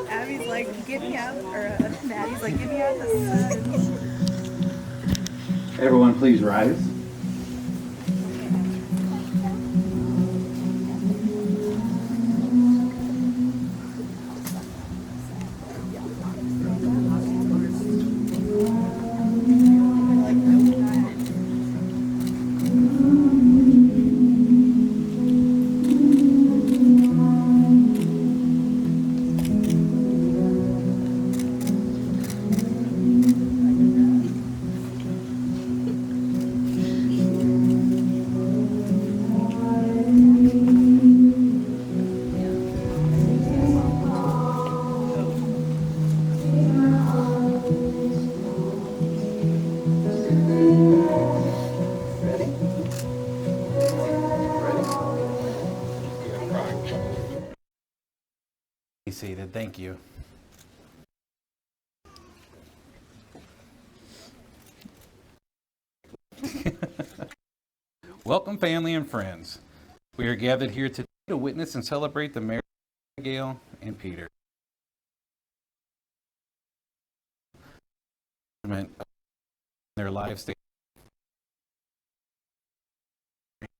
Abby's like, get me out, or Maddie's like, get me out the sun. Everyone, please rise. Be seated. Thank you. Welcome, family and friends. We are gathered here today to witness and celebrate the marriage of Abigail and Peter. Their lives, they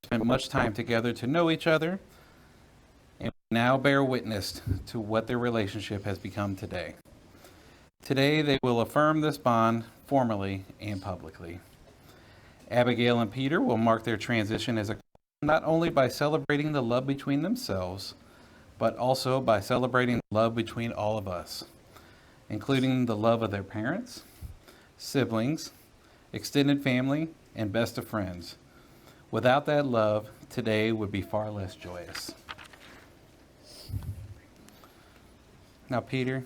spent much time together to know each other, and now bear witness to what their relationship has become today. Today, they will affirm this bond formally and publicly. Abigail and Peter will mark their transition as a couple not only by celebrating the love between themselves, but also by celebrating the love between all of us, including the love of their parents, siblings, extended family, and best of friends. Without that love, today would be far less joyous. Now, Peter,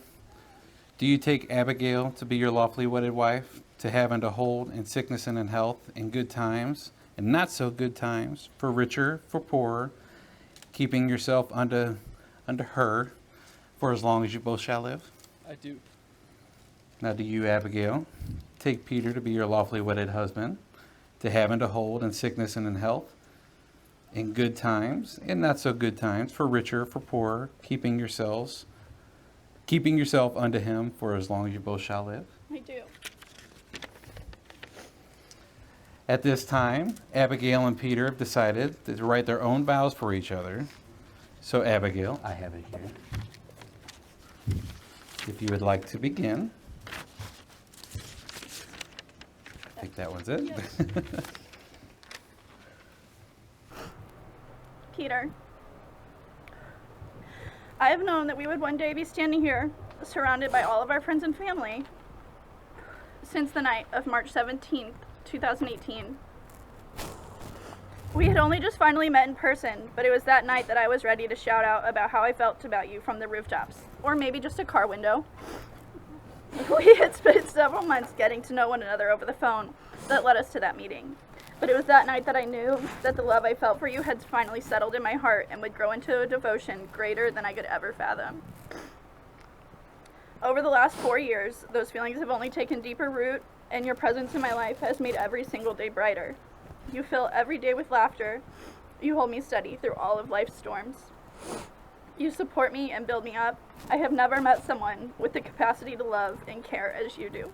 do you take Abigail to be your lawfully wedded wife, to have and to hold in sickness and in health, in good times and not so good times, for richer, for poorer, keeping yourself unto her for as long as you both shall live? I do. Now, do you, Abigail, take Peter to be your lawfully wedded husband, to have and to hold in sickness and in health, in good times and not so good times, for richer, for poorer, keeping yourself unto him for as long as you both shall live. I do. At this time, Abigail and Peter have decided to write their own vows for each other. So Abigail, I have it here. If you would like to begin. I think that one's it. Yes. Peter, I have known that we would one day be standing here, surrounded by all of our friends and family, since the night of March 17th, 2018. We had only just finally met in person, but it was that night that I was ready to shout out about how I felt about you from the rooftops, or maybe just a car window. We had spent several months getting to know one another over the phone that led us to that meeting. But it was that night that I knew that the love I felt for you had finally settled in my heart and would grow into a devotion greater than I could ever fathom. Over the last 4 years, those feelings have only taken deeper root, and your presence in my life has made every single day brighter. You fill every day with laughter. You hold me steady through all of life's storms. You support me and build me up. I have never met someone with the capacity to love and care as you do.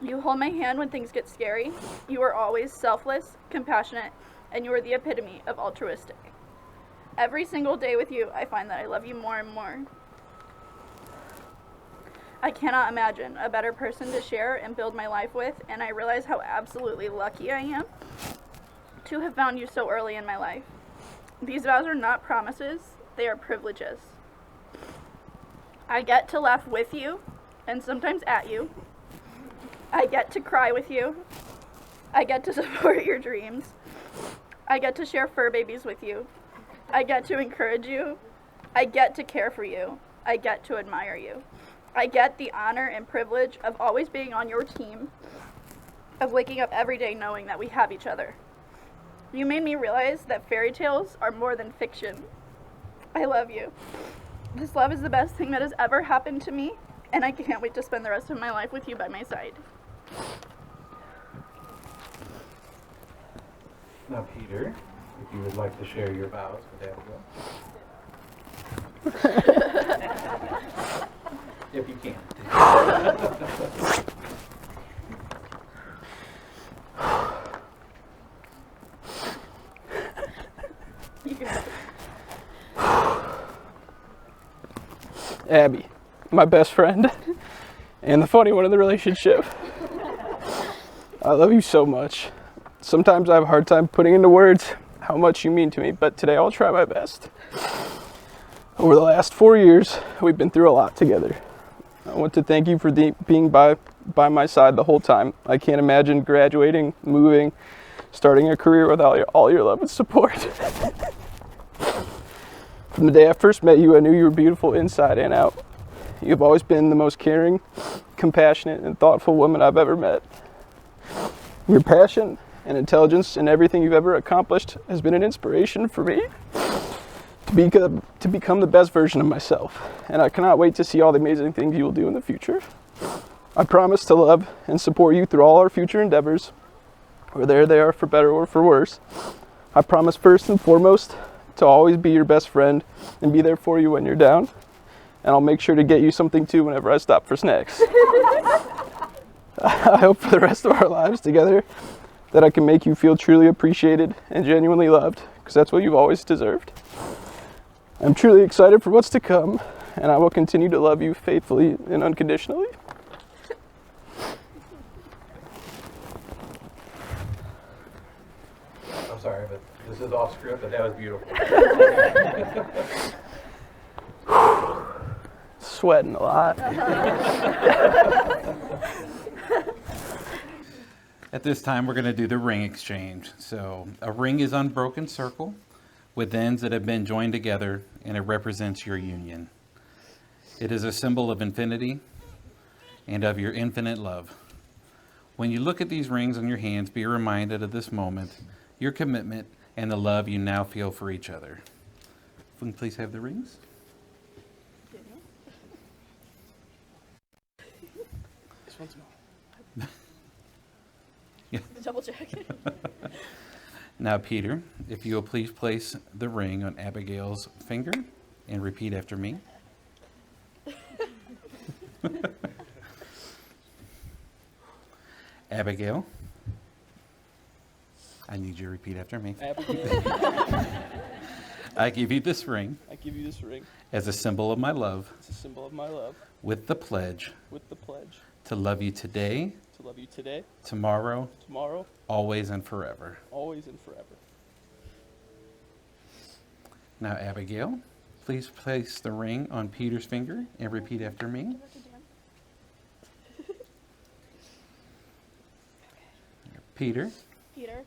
You hold my hand when things get scary. You are always selfless, compassionate, and you are the epitome of altruistic. Every single day with you, I find that I love you more and more. I cannot imagine a better person to share and build my life with, and I realize how absolutely lucky I am to have found you so early in my life. These vows are not promises, they are privileges. I get to laugh with you, and sometimes at you. I get to cry with you. I get to support your dreams. I get to share fur babies with you. I get to encourage you. I get to care for you. I get to admire you. I get the honor and privilege of always being on your team, of waking up every day knowing that we have each other. You made me realize that fairy tales are more than fiction. I love you. This love is the best thing that has ever happened to me, and I can't wait to spend the rest of my life with you by my side. Now, Peter, if you would like to share your vows with Abigail. If you can. Abby, my best friend, and the funny one in the relationship. I love you so much. Sometimes I have a hard time putting into words how much you mean to me, but today I'll try my best. Over the last 4 years, we've been through a lot together. I want to thank you for being by my side the whole time. I can't imagine graduating, moving, starting a career without all your love and support. From the day I first met you, I knew you were beautiful inside and out. You've always been the most caring, compassionate, and thoughtful woman I've ever met. Your passion and intelligence in everything you've ever accomplished has been an inspiration for me to become the best version of myself, and I cannot wait to see all the amazing things you will do in the future. I promise to love and support you through all our future endeavors, whether they are for better or for worse. I promise first and foremost to always be your best friend and be there for you when you're down, and I'll make sure to get you something too whenever I stop for snacks. I hope for the rest of our lives together that I can make you feel truly appreciated and genuinely loved, because that's what you've always deserved. I'm truly excited for what's to come, and I will continue to love you faithfully and unconditionally. I'm sorry, but this is off script, but that was beautiful. Sweating a lot. At this time, we're going to do the ring exchange. So a ring is unbroken circle with ends that have been joined together, and it represents your union. It is a symbol of infinity and of your infinite love. When you look at these rings on your hands, be reminded of this moment, your commitment, and the love you now feel for each other. If we can please have the rings. This one's mine. Yeah. Double check. Now, Peter, if you will please place the ring on Abigail's finger and repeat after me. Abigail, I need you to repeat after me. Abigail, I give you this ring I give you this ring as a symbol of my love, as a symbol of my love, with the pledge with the pledge to love you today, to love you today, tomorrow, tomorrow, always, and forever. always, and forever. Now, Abigail, please place the ring on Peter's finger and repeat after me. Peter, Peter,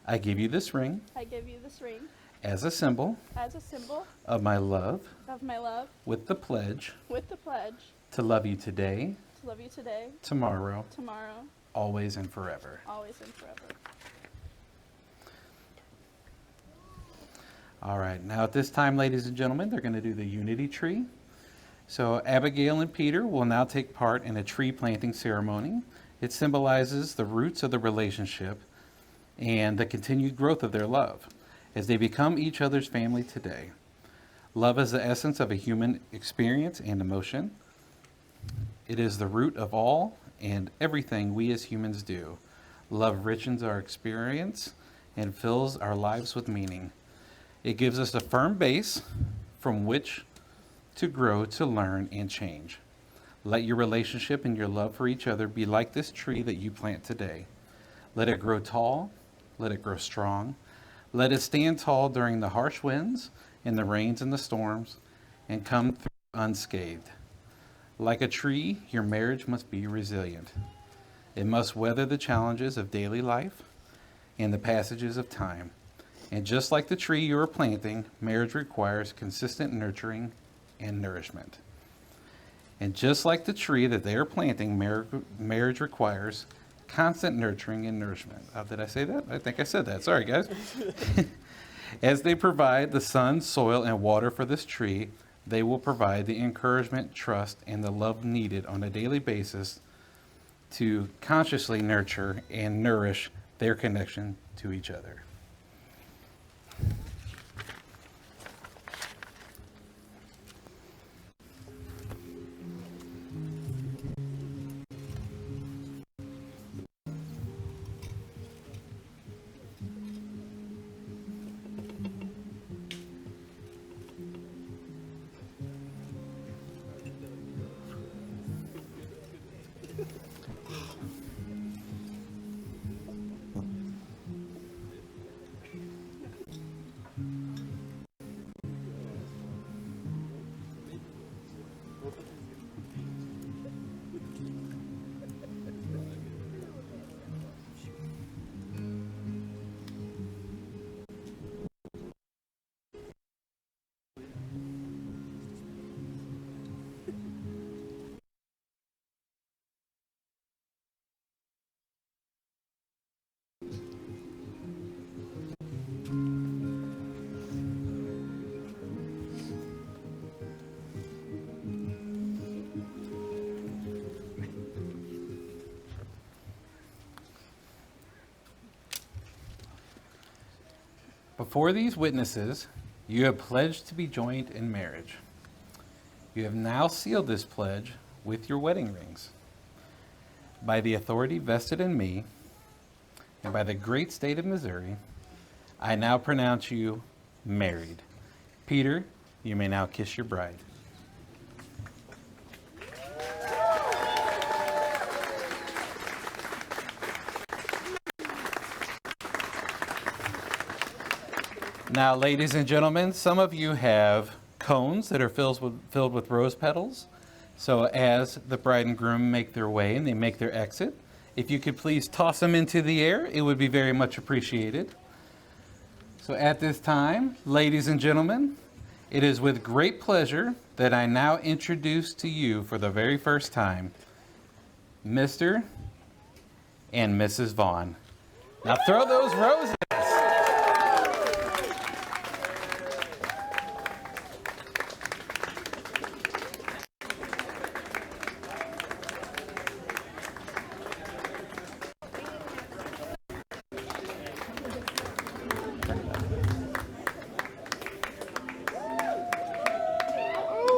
I give you this ring I give you this ring as a symbol as a symbol of my love, of my love, with the pledge with the pledge to love you today, to love you today, tomorrow, tomorrow, always, and forever. always, and forever. All right, now at this time, ladies and gentlemen, they're going to do the unity tree. So Abigail and Peter will now take part in a tree planting ceremony. It symbolizes the roots of the relationship and the continued growth of their love as they become each other's family today. Love is the essence of a human experience and emotion. It is the root of all and everything we as humans do. Love richens our experience and fills our lives with meaning. It gives us a firm base from which to grow, to learn, and change. Let your relationship and your love for each other be like this tree that you plant today. Let it grow tall. Let it grow strong. Let it stand tall during the harsh winds and the rains and the storms and come through unscathed. Like a tree, your marriage must be resilient. It must weather the challenges of daily life and the passages of time. And just like the tree you are planting, marriage requires consistent nurturing and nourishment. And just like the tree that they are planting, marriage requires constant nurturing and nourishment. Did I say that? I think I said that. Sorry, guys. As they provide the sun, soil, and water for this tree, they will provide the encouragement, trust, and the love needed on a daily basis to consciously nurture and nourish their connection to each other. Before these witnesses, you have pledged to be joined in marriage. You have now sealed this pledge with your wedding rings. By the authority vested in me, and by the great state of Missouri, I now pronounce you married. Peter, you may now kiss your bride. Now, ladies and gentlemen, some of you have cones that are filled with rose petals. So as the bride and groom make their way and they make their exit, if you could please toss them into the air, it would be very much appreciated. So at this time, ladies and gentlemen, it is with great pleasure that I now introduce to you for the very first time, Mr. and Mrs. Vaughn. Now throw those roses.